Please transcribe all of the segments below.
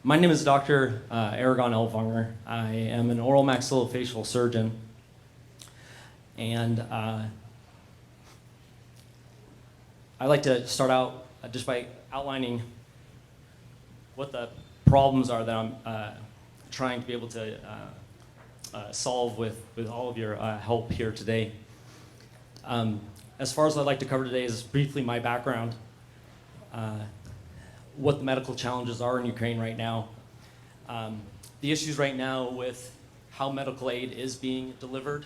My name is Dr. Aragon Ellwanger. I am an oral maxillofacial surgeon, and I'd like to start out just by outlining what the problems are that I'm trying to be able to solve with all of your help here today. As far as I'd like to cover today is briefly my background, what the medical challenges are in Ukraine right now, the issues right now with how medical aid is being delivered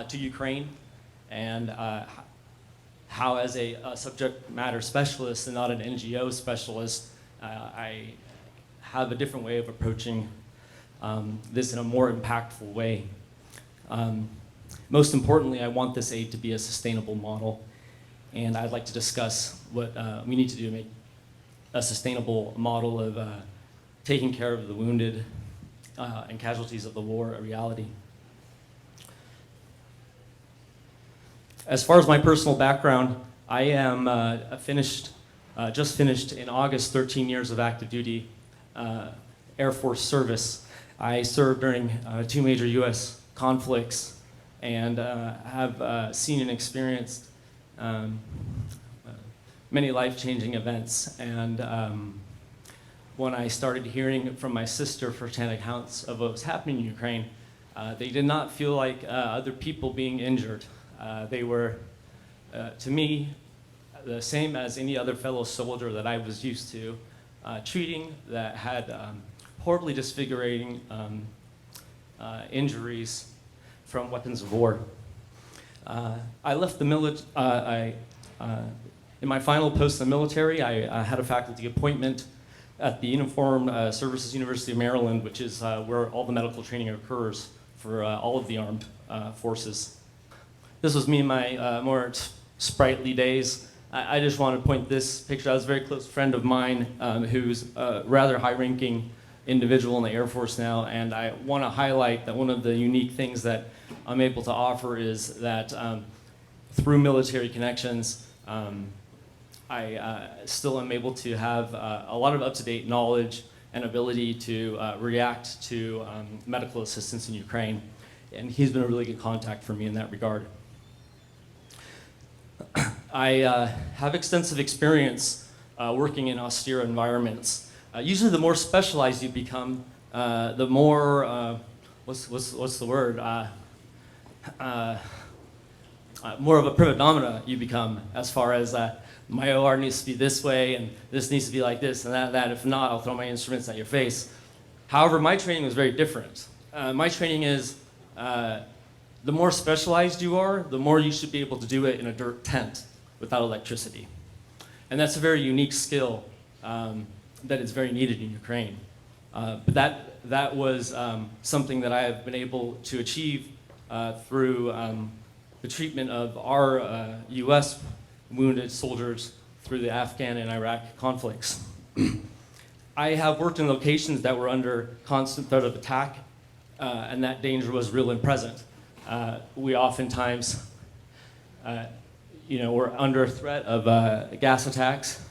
to Ukraine, and how as a subject matter specialist and not an NGO specialist, I have a different way of approaching this in a more impactful way. Most importantly, I want this aid to be a sustainable model, and I'd like to discuss what we need to do to make a sustainable model of taking care of the wounded and casualties of the war a reality. As far as my personal background, I am just finished in August 13 years of active duty Air Force service. I served during 2 major US conflicts and have seen and experienced many life-changing events. And when I started hearing from my sister firsthand accounts of what was happening in Ukraine, they did not feel like other people being injured. They were, to me, the same as any other fellow soldier that I was used to treating that had horribly disfiguring injuries from weapons of war. I left the military. In my final post in the military, I had a faculty appointment at the Uniformed Services University of Maryland, which is where all the medical training occurs for all of the armed forces. This was me in my more sprightly days. I just want to point this picture. I was a very close friend of mine who's a rather high-ranking individual in the Air Force now, and I want to highlight that one of the unique things that I'm able to offer is that through military connections, I still am able to have a lot of up-to-date knowledge and ability to react to medical assistance in Ukraine. And he's been a really good contact for me in that regard. I have extensive experience working in austere environments. Usually the more specialized you become, the more, what's the word? More of a prima donna you become, as far as my OR needs to be this way, and this needs to be like this, and that. If not, I'll throw my instruments at your face. However, my training was very different. My training is, the more specialized you are, the more you should be able to do it in a dirt tent without electricity. And that's a very unique skill that is very needed in Ukraine. But that was something that I have been able to achieve through the treatment of our US wounded soldiers through the Afghan and Iraq conflicts. I have worked in locations that were under constant threat of attack, and that danger was real and present. We oftentimes, were under threat of gas attacks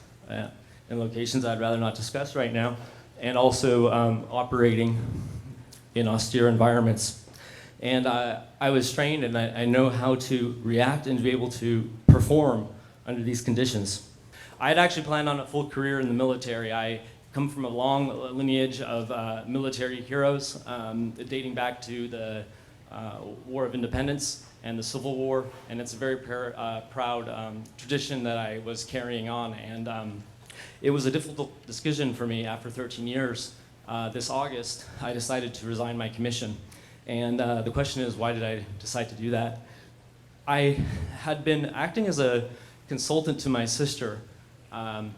in locations I'd rather not discuss right now, and also operating in austere environments. And I was trained, and I know how to react and to be able to perform under these conditions. I had actually planned on a full career in the military. I come from a long lineage of military heroes, dating back to the War of Independence and the Civil War, and it's a very proud tradition that I was carrying on. And it was a difficult decision for me after 13 years. This August, I decided to resign my commission. And the question is, why did I decide to do that? I had been acting as a consultant to my sister for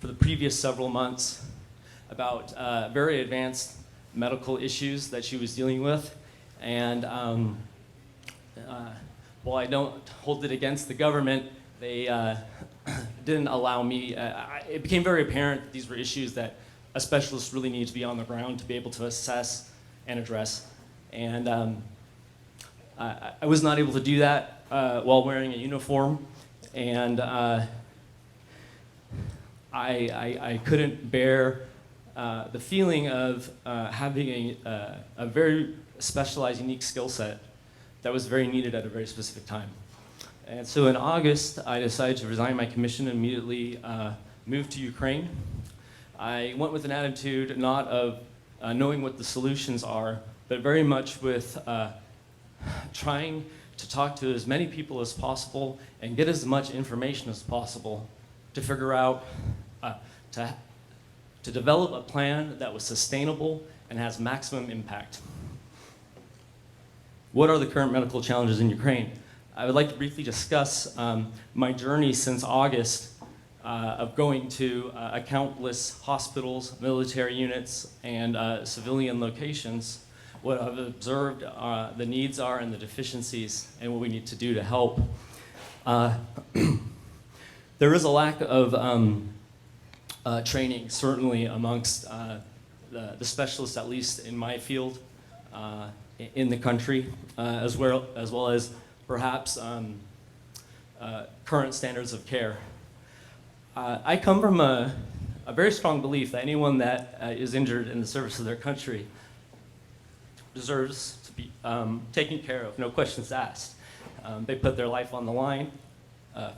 the previous several months about very advanced medical issues that she was dealing with. And while I don't hold it against the government, they didn't allow me. It became very apparent that these were issues that a specialist really needed to be on the ground to be able to assess and address. And I was not able to do that while wearing a uniform. And I couldn't bear the feeling of having a very specialized, unique skill set that was very needed at a very specific time. And so in August, I decided to resign my commission and immediately move to Ukraine. I went with an attitude not of knowing what the solutions are, but very much with trying to talk to as many people as possible and get as much information as possible to figure out, to develop a plan that was sustainable and has maximum impact. What are the current medical challenges in Ukraine? I would like to briefly discuss my journey since August of going to countless hospitals, military units, and civilian locations. What I've observed the needs are and the deficiencies and what we need to do to help. There is a lack of training, certainly amongst the specialists, at least in my field, in the country, as well as perhaps current standards of care. I come from a very strong belief that anyone that is injured in the service of their country deserves to be taken care of, no questions asked. They put their life on the line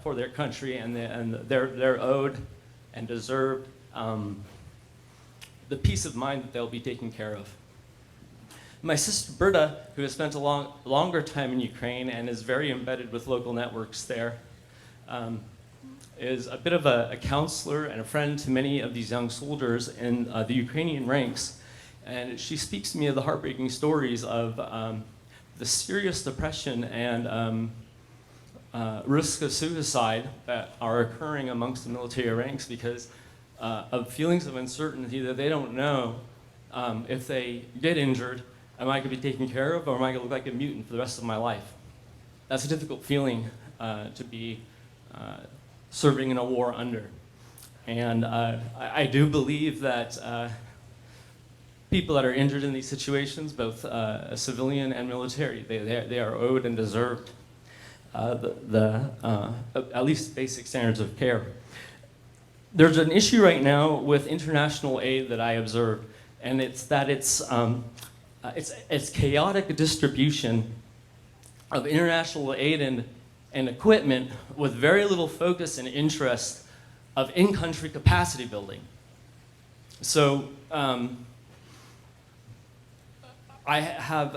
for their country, and they're owed and deserved the peace of mind that they'll be taken care of. My sister Berta, who has spent a longer time in Ukraine and is very embedded with local networks there, is a bit of a counselor and a friend to many of these young soldiers in the Ukrainian ranks. And she speaks to me of the heartbreaking stories of the serious depression and risk of suicide that are occurring amongst the military ranks because of feelings of uncertainty that they don't know if they get injured, am I going to be taken care of, or am I going to look like a mutant for the rest of my life? That's a difficult feeling to be serving in a war under. And I do believe that people that are injured in these situations, both civilian and military, they are owed and deserved at least basic standards of care. There's an issue right now with international aid that I observe, and it's that it's chaotic distribution of international aid and equipment with very little focus and interest of in-country capacity building. So I have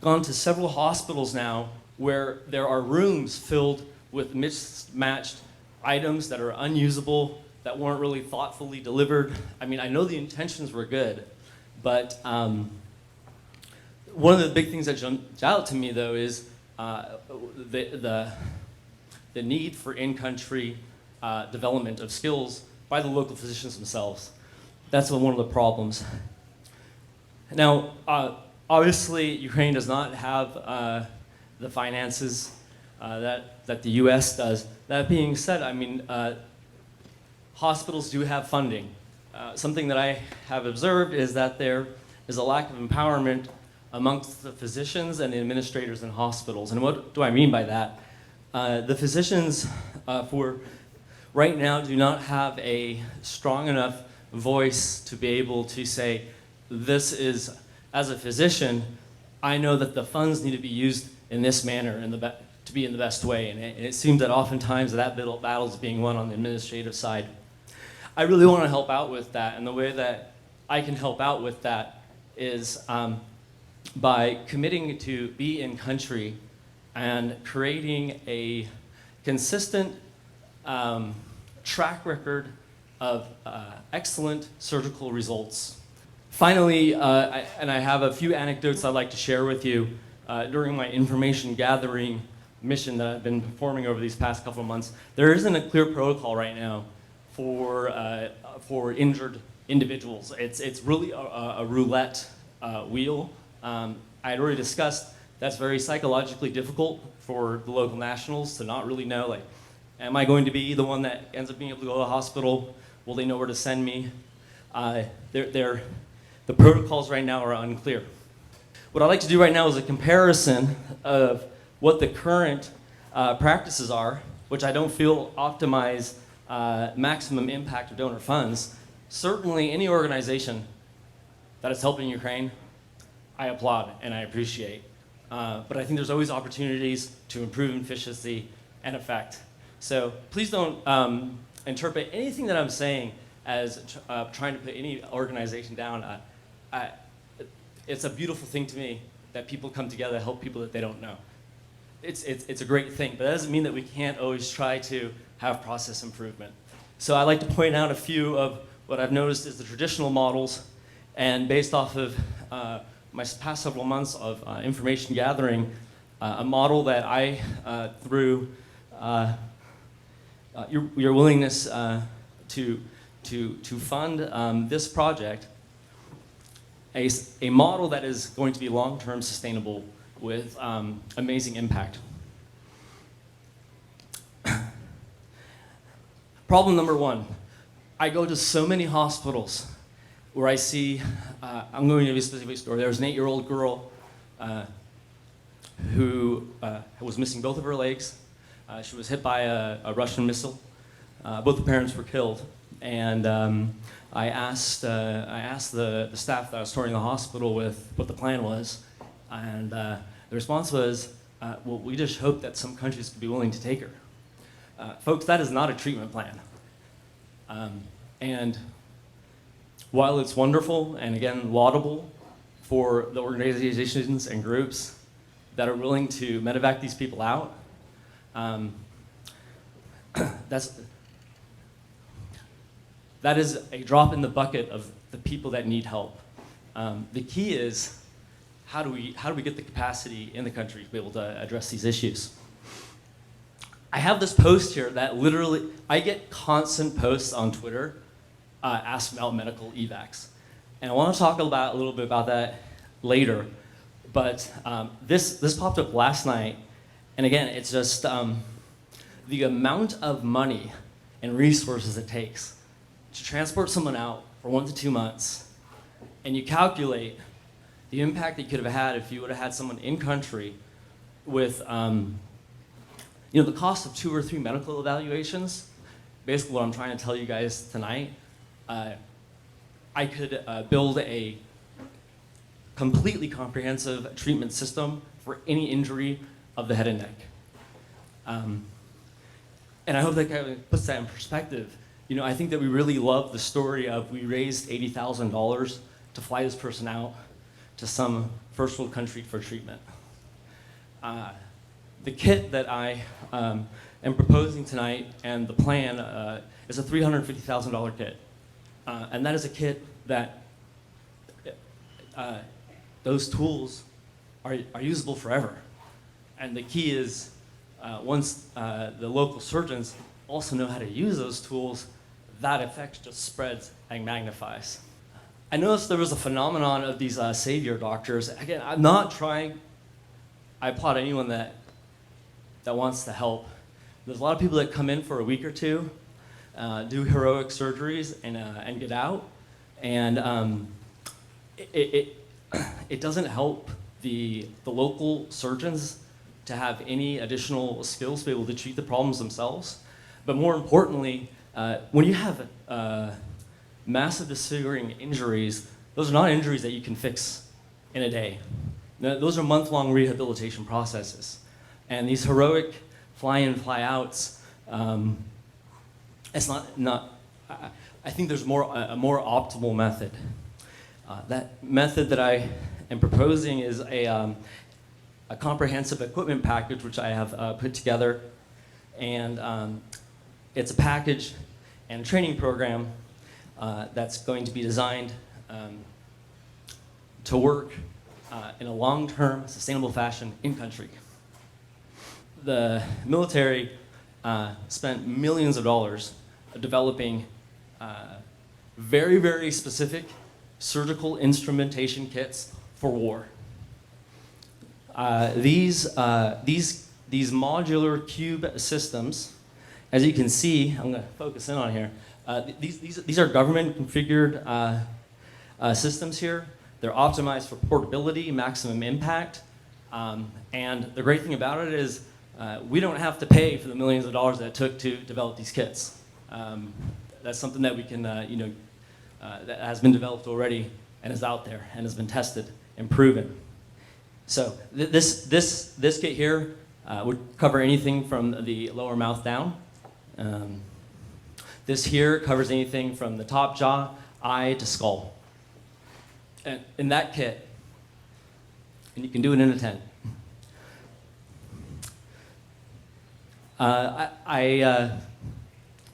gone to several hospitals now where there are rooms filled with mismatched items that are unusable, that weren't really thoughtfully delivered. I mean, I know the intentions were good, but one of the big things that jumped out to me, though, is the need for in-country development of skills by the local physicians themselves. That's one of the problems. Now, obviously, Ukraine does not have the finances that the U.S. does. That being said, I mean, hospitals do have funding. Something that I have observed is that there is a lack of empowerment amongst the physicians and the administrators in hospitals. And what do I mean by that? The physicians for right now do not have a strong enough voice to be able to say, this is, as a physician, I know that the funds need to be used in this manner to be in the best way. And it seems that oftentimes that battle is being won on the administrative side. I really want to help out with that, and the way that I can help out with that is by committing to be in country and creating a consistent track record of excellent surgical results. Finally, and I have a few anecdotes I'd like to share with you. During my information gathering mission that I've been performing over these past couple of months, there isn't a clear protocol right now for injured individuals. It's really a roulette wheel. I had already discussed that's very psychologically difficult for the local nationals to not really know, like, am I going to be the one that ends up being able to go to the hospital? Will they know where to send me? The protocols right now are unclear. What I'd like to do right now is a comparison of what the current practices are, which I don't feel optimize maximum impact of donor funds, certainly any organization that is helping Ukraine, I applaud and I appreciate. But I think there's always opportunities to improve efficiency and effect. So please don't interpret anything that I'm saying as trying to put any organization down. It's a beautiful thing to me that people come together to help people that they don't know. It's a great thing, but that doesn't mean that we can't always try to have process improvement. So I'd like to point out a few of what I've noticed is the traditional models, and based off of my past several months of information gathering, a model that I, through your willingness to fund this project, a model that is going to be long-term sustainable with amazing impact. Problem number one, I go to so many hospitals where I see, I'm going to give you a specific story. There was an 8-year-old girl who was missing both of her legs. She was hit by a Russian missile. Both the parents were killed. And I asked the staff that I was touring the hospital with what the plan was. And the response was, well, we just hope that some countries could be willing to take her. Folks, that is not a treatment plan. And while it's wonderful and, again, laudable for the organizations and groups that are willing to medevac these people out, that is a drop in the bucket of the people that need help. The key is, how do we get the capacity in the country to be able to address these issues? I have this post here that literally, I get constant posts on Twitter asking about medical evacs. And I want to talk a little bit about that later. But this popped up last night. And again, it's just the amount of money and resources it takes to transport someone out for 1 to 2 months. And you calculate the impact that you could have had if you would have had someone in country with the cost of 2 or 3 medical evaluations. Basically what I'm trying to tell you guys tonight, I could build a completely comprehensive treatment system for any injury of the head and neck. And I hope that kind of puts that in perspective. I think that we really love the story of we raised $80,000 to fly this person out to some first world country for treatment. The kit that I am proposing tonight and the plan is a $350,000 kit. And that is a kit that those tools are usable forever. And the key is once the local surgeons also know how to use those tools, that effect just spreads and magnifies. I noticed there was a phenomenon of these savior doctors. Again, I'm not trying, I applaud anyone that wants to help. There's a lot of people that come in for a week or two, do heroic surgeries, and get out. And it doesn't help the local surgeons to have any additional skills to be able to treat the problems themselves. But more importantly, when you have massive disfiguring injuries, those are not injuries that you can fix in a day. Those are month-long rehabilitation processes. And these heroic fly-in, fly-outs, it's not. I think there's a more optimal method. That method that I am proposing is a comprehensive equipment package, which I have put together, and it's a package and a training program that's going to be designed to work in a long-term, sustainable fashion in country. The military spent millions of dollars developing very, very specific surgical instrumentation kits for war. These modular cube systems, as you can see, I'm going to focus in on here. These are government configured systems here. They're optimized for portability, maximum impact, and the great thing about it is we don't have to pay for the millions of dollars that it took to develop these kits. That's something that we can that has been developed already and is out there and has been tested and proven. So this kit here would cover anything from the lower mouth down. This here covers anything from the top jaw, eye to skull. And in that kit, and you can do it in a tent.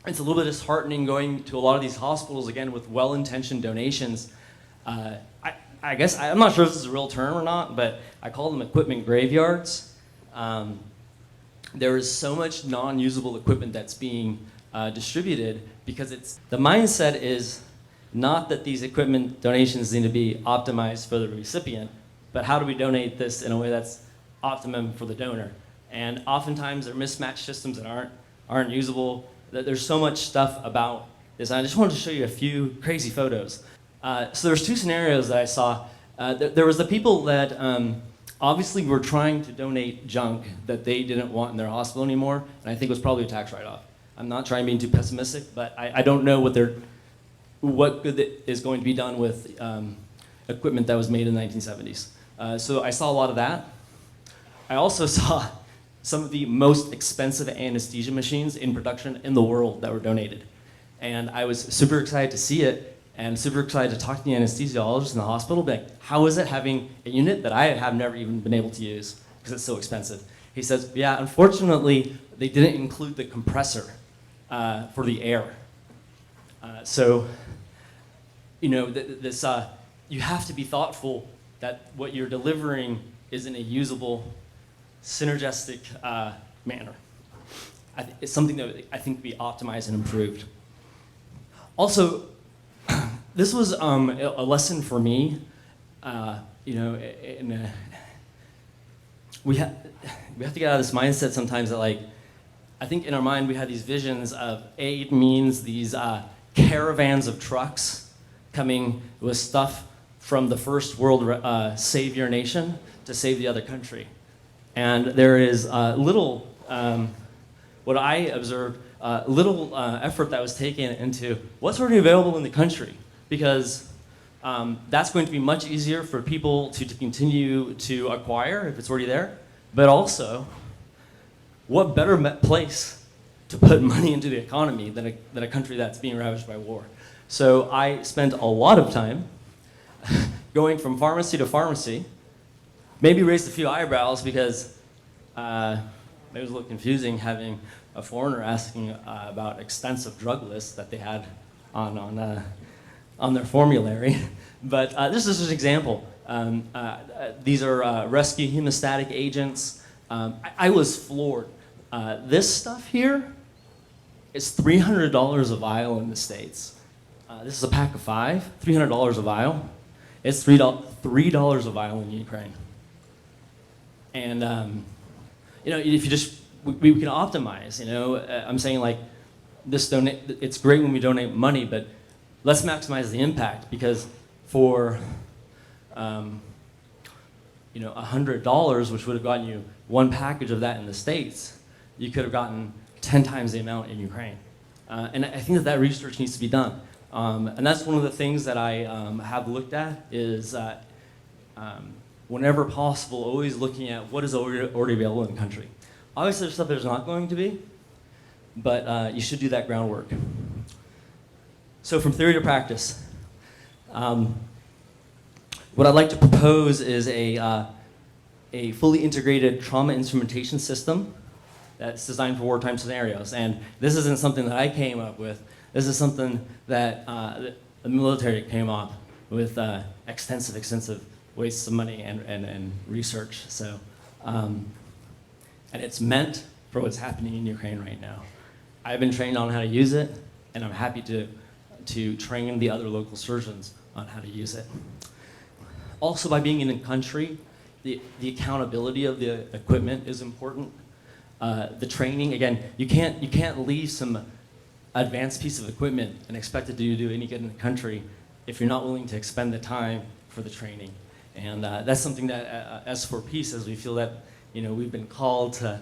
It's a little bit disheartening going to a lot of these hospitals, again, with well-intentioned donations. I guess, I'm not sure if this is a real term or not, but I call them equipment graveyards. There is so much non-usable equipment that's being distributed because the mindset is not that these equipment donations need to be optimized for the recipient, but how do we donate this in a way that's optimum for the donor? And oftentimes they're mismatched systems that aren't usable. There's so much stuff about this. And I just wanted to show you a few crazy photos. So there's two scenarios that I saw. There was the people that obviously were trying to donate junk that they didn't want in their hospital anymore, and I think it was probably a tax write-off. I'm not trying to be too pessimistic, but I don't know what good is going to be done with equipment that was made in the 1970s. So I saw a lot of that. I also saw some of the most expensive anesthesia machines in production in the world that were donated. And I was super excited to see it and super excited to talk to the anesthesiologist in the hospital, be like, how is it having a unit that I have never even been able to use because it's so expensive? He says, yeah, unfortunately, they didn't include the compressor for the air. So, you know, you have to be thoughtful that what you're delivering is in a usable, synergistic manner. It's something that I think can be optimized and improved. Also, this was a lesson for me. You know, we have to get out of this mindset sometimes that, like, I think in our mind we have these visions of aid means these caravans of trucks coming with stuff from the first world savior nation to save the other country. And there is little, what I observed, little effort that was taken into what's already available in the country, because that's going to be much easier for people to continue to acquire if it's already there, but also, what better place to put money into the economy than a country that's being ravaged by war? So I spent a lot of time going from pharmacy to pharmacy, maybe raised a few eyebrows because it was a little confusing having a foreigner asking about extensive drug lists that they had on their formulary. But this is just an example. These are rescue hemostatic agents. I was floored. This stuff here is $300 a vial in the States. This is a pack of 5, $300 a vial. It's $3 a vial in Ukraine. And you know, if you just, we can optimize. You know, I'm saying, like, it's great when we donate money, but let's maximize the impact, because for you know, $100, which would have gotten you one package of that in the States, you could have gotten 10 times the amount in Ukraine. And I think that research needs to be done. And that's one of the things that I have looked at is whenever possible, always looking at what is already available in the country. Obviously, there's stuff there's not going to be, but you should do that groundwork. So from theory to practice, what I'd like to propose is a fully integrated trauma instrumentation system that's designed for wartime scenarios. And this isn't something that I came up with. This is something that the military came up with extensive wastes of money and research. So, and it's meant for what's happening in Ukraine right now. I've been trained on how to use it, and I'm happy to train the other local surgeons on how to use it. Also, by being in a country, the accountability of the equipment is important. The training, again, you can't leave some advanced piece of equipment and expect it to do any good in the country if you're not willing to expend the time for the training. And that's something that, as forPEACE, as we feel that, you know, we've been called to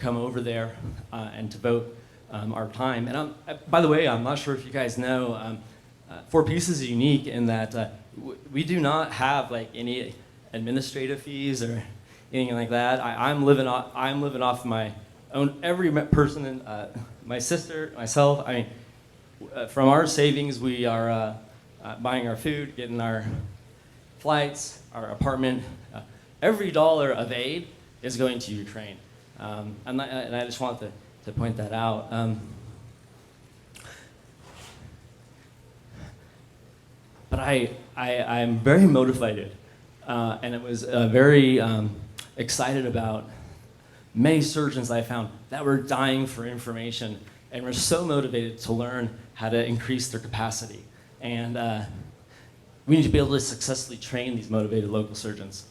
come over there and to devote our time. And by the way, I'm not sure if you guys know, forPEACE is unique in that we do not have like any administrative fees or anything like that. I'm living off my own. Every person, my sister, myself. I mean, from our savings, we are buying our food, getting our flights, our apartment. Every dollar of aid is going to Ukraine, and I just want to point that out. But I'm very motivated, and it was very excited about many surgeons I found that were dying for information and were so motivated to learn how to increase their capacity. And we need to be able to successfully train these motivated local surgeons.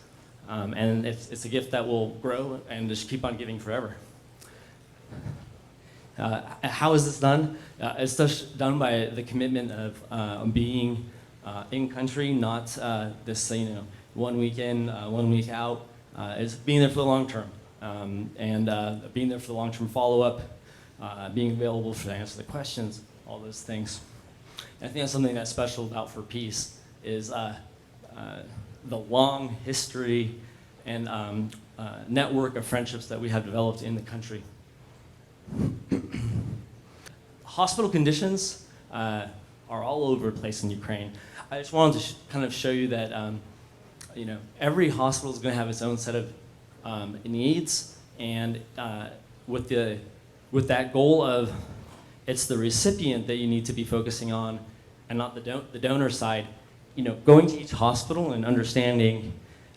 And it's a gift that will grow and just keep on giving forever. How is this done? It's just done by the commitment of being in country, not this 1 week in, 1 week out. It's being there for the long term, and being there for the long term follow-up, being available to answer the questions, all those things. And I think that's something that's special about forPEACE is the long history and network of friendships that we have developed in the country. Hospital conditions are all over the place in Ukraine. I just wanted to kind of show you that every hospital is going to have its own set of needs, and with that goal of it's the recipient that you need to be focusing on, and not the donor side. Going to each hospital and understanding,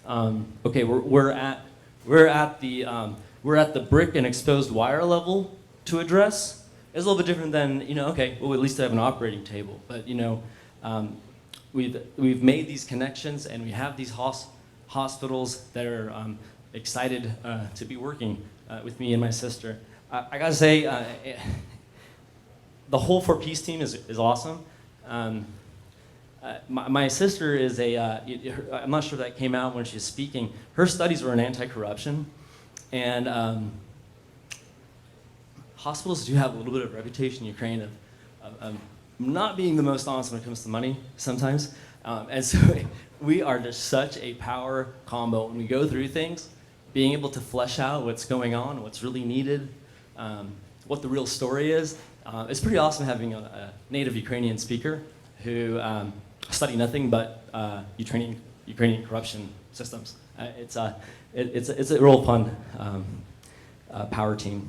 okay, we're at the brick and exposed wire level to address. It's a little bit different than okay, well, at least I have an operating table. But we've made these connections, and we have these hospitals that are excited to be working with me and my sister. I gotta say, the whole forPEACE team is awesome. My sister is I'm not sure if that came out when she was speaking. Her studies were in anti-corruption, and hospitals do have a little bit of reputation in Ukraine of not being the most honest when it comes to money sometimes. And so we are just such a power combo when we go through things, being able to flesh out what's going on, what's really needed, what the real story is. It's pretty awesome having a native Ukrainian speaker who study nothing but Ukrainian corruption systems. It's a real fun power team.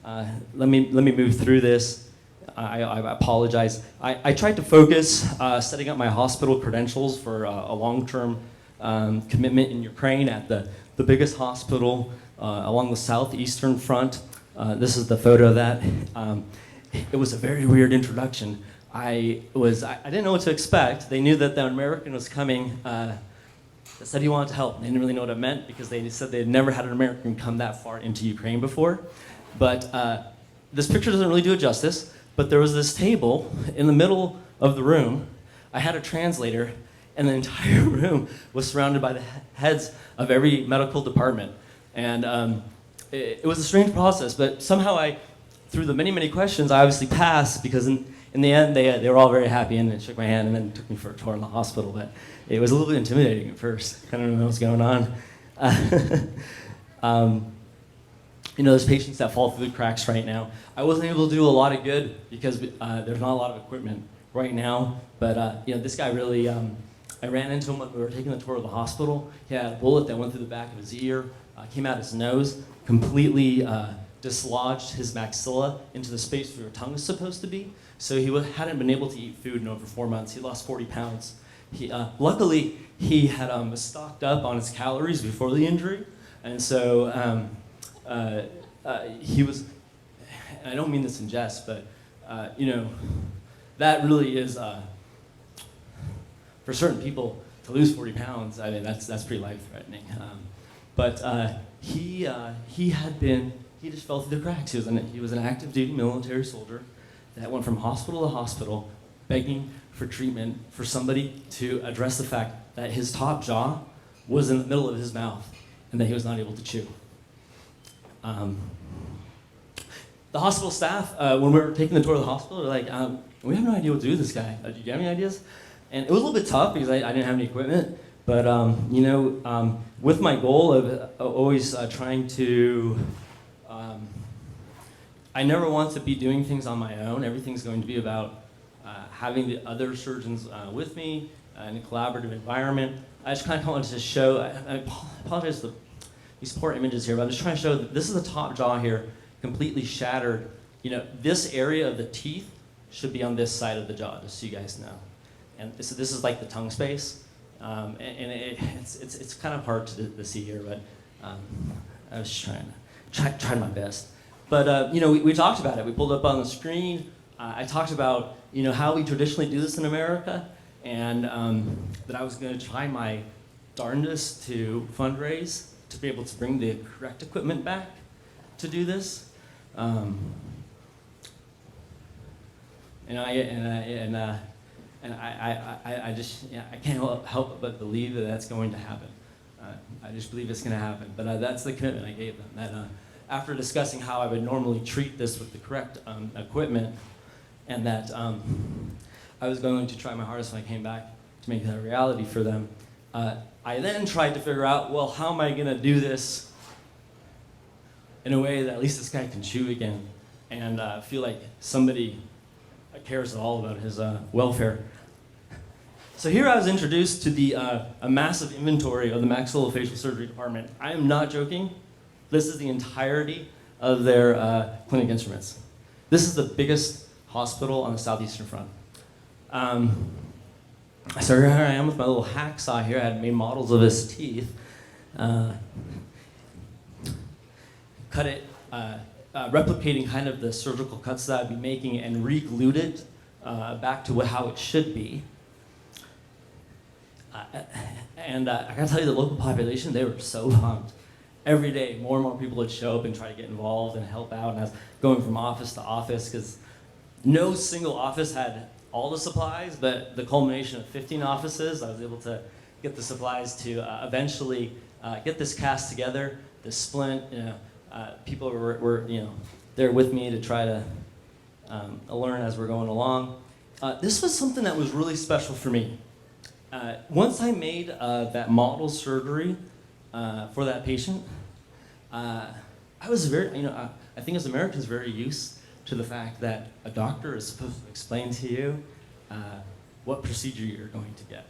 Let me move through this. I apologize. I tried to focus setting up my hospital credentials for a long-term commitment in Ukraine at the biggest hospital along the southeastern front. This is the photo of that. It was a very weird introduction. I didn't know what to expect. They knew that the American was coming that said he wanted to help. They didn't really know what it meant because they said they had never had an American come that far into Ukraine before. But this picture doesn't really do it justice, but there was this table in the middle of the room. I had a translator, and the entire room was surrounded by the heads of every medical department. And it was a strange process, but somehow through the many, many questions, I obviously passed because in the end, they were all very happy and shook my hand and then took me for a tour in the hospital. But it was a little bit intimidating at first. I don't know what's going on. There's patients that fall through the cracks right now. I wasn't able to do a lot of good because there's not a lot of equipment right now. But this guy really, I ran into him when we were taking the tour of the hospital. He had a bullet that went through the back of his ear, came out his nose, completely dislodged his maxilla into the space where your tongue is supposed to be. So he hadn't been able to eat food in over 4 months. He lost 40 pounds. Luckily, he had stocked up on his calories before the injury. And so he was, and I don't mean this in jest, but that really is, for certain people, to lose 40 pounds, I mean, that's pretty life-threatening. But he just fell through the cracks. He was an active duty military soldier that went from hospital to hospital begging for treatment for somebody to address the fact that his top jaw was in the middle of his mouth and that he was not able to chew. The hospital staff, when we were taking the tour of the hospital, were like, we have no idea what to do with this guy. Do you have any ideas? And it was a little bit tough because I didn't have any equipment. But with my goal of always trying to, I never want to be doing things on my own. Everything's going to be about having the other surgeons with me in a collaborative environment. I just kind of wanted to show, I apologize for these poor images here, but I'm just trying to show that this is the top jaw here, completely shattered. This area of the teeth should be on this side of the jaw, just so you guys know. And so this is like the tongue space. It's kind of hard to see here, but I was trying my best. But we talked about it. We pulled up on the screen. I talked about how we traditionally do this in America, and that I was going to try my darndest to fundraise to be able to bring the correct equipment back to do this. I can't help but believe that that's going to happen. I just believe it's going to happen. But that's the commitment I gave them. That after discussing how I would normally treat this with the correct equipment, and that I was going to try my hardest when I came back to make that a reality for them, I then tried to figure out, well, how am I going to do this in a way that at least this guy can chew again and feel like somebody cares at all about his welfare. So here I was introduced to a massive inventory of the maxillofacial surgery department. I am not joking. This is the entirety of their clinic instruments. This is the biggest hospital on the southeastern front. So here I am with my little hacksaw here. I had made models of his teeth. Cut it, replicating kind of the surgical cuts that I'd be making, and re-glued it back to how it should be. And I gotta tell you, the local population, they were so pumped. Every day, more and more people would show up and try to get involved and help out. And I was going from office to office because no single office had all the supplies, but the culmination of 15 offices, I was able to get the supplies to eventually get this cast together, this splint. People were there with me to try to learn as we're going along. This was something that was really special for me. Once I made that model surgery for that patient, I was very, I think as Americans, very used to the fact that a doctor is supposed to explain to you what procedure you're going to get.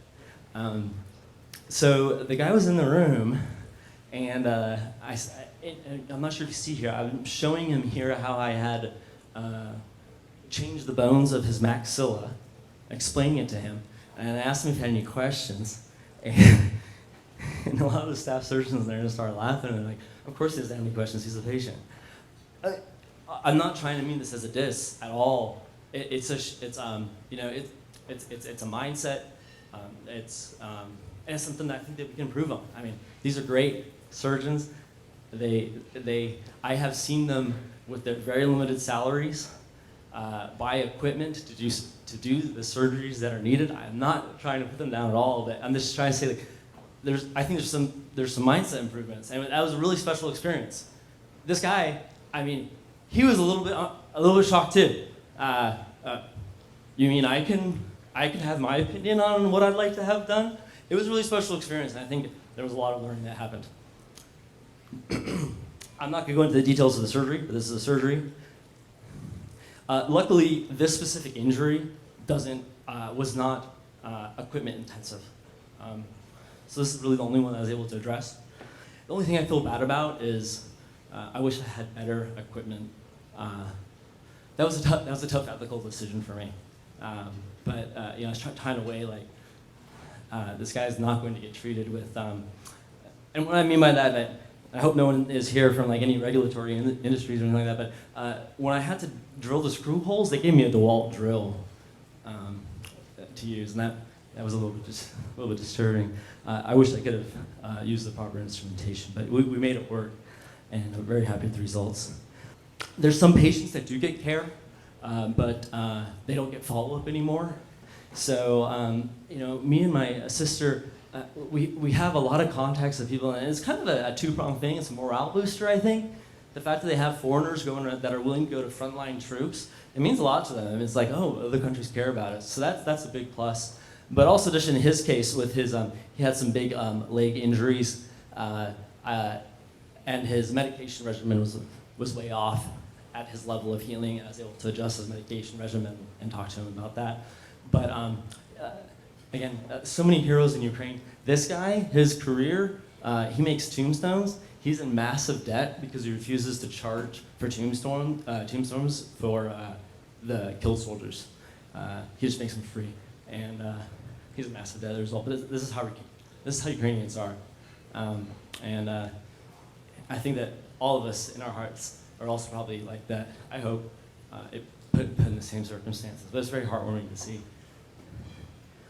So the guy was in the room, and I'm not sure if you see here, I'm showing him here how I had changed the bones of his maxilla, explaining it to him, and I asked him if he had any questions. And a lot of the staff surgeons there just started laughing, and like, of course he doesn't have any questions, he's a patient. I'm not trying to mean this as a diss at all. It's a mindset. And it's something that I think that we can improve on. I mean, these are great surgeons. I have seen them with their very limited salaries buy equipment to do the surgeries that are needed. I'm not trying to put them down at all, but I'm just trying to say like, I think there's some mindset improvements, and that was a really special experience. This guy, I mean, he was a little bit shocked too. You mean I can have my opinion on what I'd like to have done? It was a really special experience, and I think there was a lot of learning that happened. I'm not going to go into the details of the surgery, but this is a surgery. Luckily, this specific injury was not equipment intensive. So this is really the only one I was able to address. The only thing I feel bad about is I wish I had better equipment. That was a tough ethical decision for me. But I was trying to weigh like this guy's not going to get treated with. And what I mean by that, I hope no one is here from like any regulatory industries or anything like that. But when I had to drill the screw holes, they gave me a DeWalt drill to use, and that was a little bit disturbing. I wish I could have used the proper instrumentation, but we made it work, and I'm very happy with the results. There's some patients that do get care, but they don't get follow-up anymore. So me and my sister, we have a lot of contacts with people, and it's kind of a two-pronged thing. It's a morale booster, I think. the fact that they have foreigners that are willing to go to frontline troops, it means a lot to them. I mean, it's like, oh, other countries care about us. So that's a big plus. But also just in his case with his, he had some big leg injuries, and his medication regimen was way off at his level of healing. I was able to adjust his medication regimen and talk to him about that. But again, so many heroes in Ukraine. This guy, his career, he makes tombstones. He's in massive debt because he refuses to charge for tombstones for the killed soldiers. He just makes them free, and he's in massive debt as a result. But this is how Ukrainians are, and I think that all of us in our hearts are also probably like that. I hope put in the same circumstances, but it's very heartwarming to see.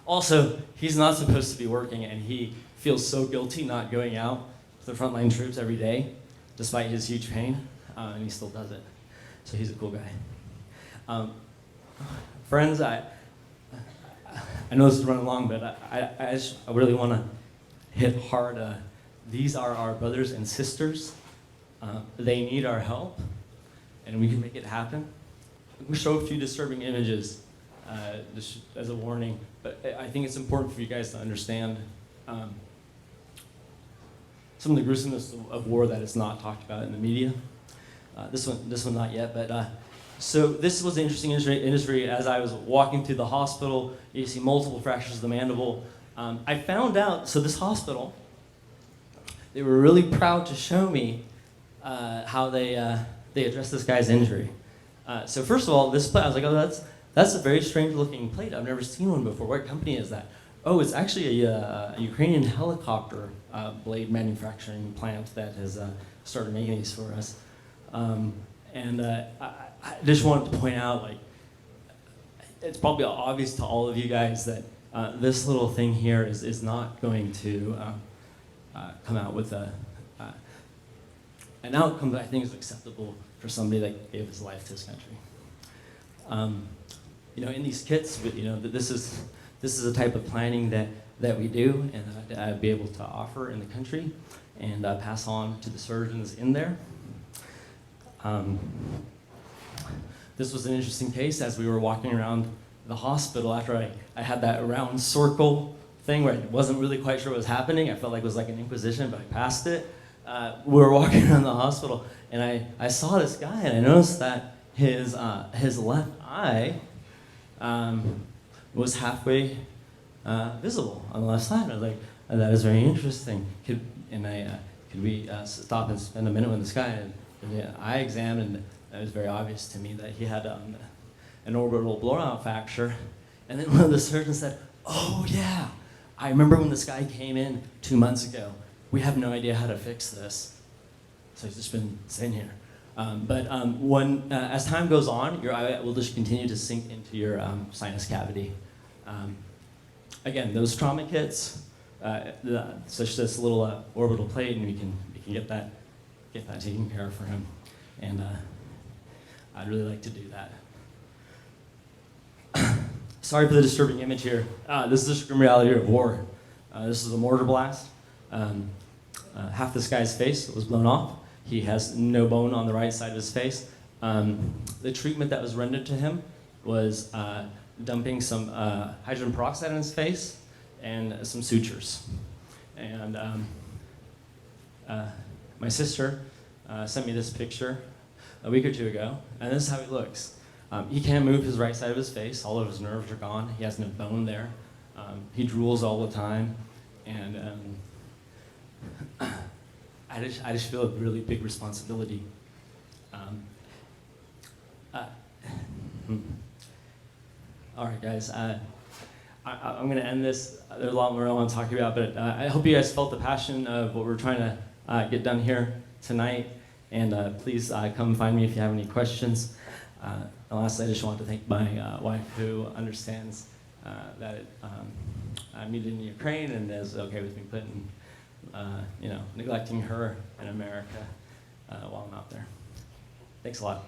Also, he's not supposed to be working, and he feels so guilty not going out to the frontline troops every day, despite his huge pain, and he still does it. So he's a cool guy. Friends, I know this is running long, but I really want to hit hard. These are our brothers and sisters. They need our help, and we can make it happen. We show a few disturbing images just as a warning, but I think it's important for you guys to understand some of the gruesomeness of war that is not talked about in the media. This one not yet, but so this was an interesting industry. As I was walking through the hospital, you see multiple fractures of the mandible. I found out, so this hospital, they were really proud to show me how they addressed this guy's injury. So first of all, this plate, I was like, oh, that's a very strange looking plate. I've never seen one before. What company is that? Oh, it's actually a Ukrainian helicopter blade manufacturing plant that has started making these for us. I just wanted to point out, like, it's probably obvious to all of you guys that this little thing here is not going to come out with an outcome that I think is acceptable for somebody that gave his life to his country. In these kits, this is a type of planning that we do, and I'd be able to offer in the country and pass on to the surgeons in there. This was an interesting case as we were walking around the hospital after I had that round circle thing where I wasn't really quite sure what was happening. I felt like it was like an inquisition, but I passed it. We were walking around the hospital, and I saw this guy, and I noticed that his left eye was halfway visible on the left side. I was like, that is very interesting. Could we stop and spend a minute with this guy? And I examined. It was very obvious to me that he had an orbital blowout fracture. And then one of the surgeons said, "Oh yeah, I remember when this guy came in 2 months ago. We have no idea how to fix this." So he's just been sitting here. As time goes on, your eye will just continue to sink into your sinus cavity. Again, those trauma kits, such this little orbital plate, and we can get that taken care of for him. And I'd really like to do that. Sorry for the disturbing image here. This is the grim reality of war. This is a mortar blast. Half this guy's face was blown off. He has no bone on the right side of his face. The treatment that was rendered to him was dumping some hydrogen peroxide in his face and some sutures. And my sister sent me this picture a week or two ago, and this is how he looks. He can't move his right side of his face. All of his nerves are gone. He has no bone there. He drools all the time, and I just feel a really big responsibility. All right, guys. I'm going to end this. There's a lot more I want to talk about, but I hope you guys felt the passion of what we're trying to get done here tonight. And please come find me if you have any questions. And lastly, I just want to thank my wife, who understands that I'm needed in Ukraine and is okay with me putting, neglecting her in America while I'm out there. Thanks a lot.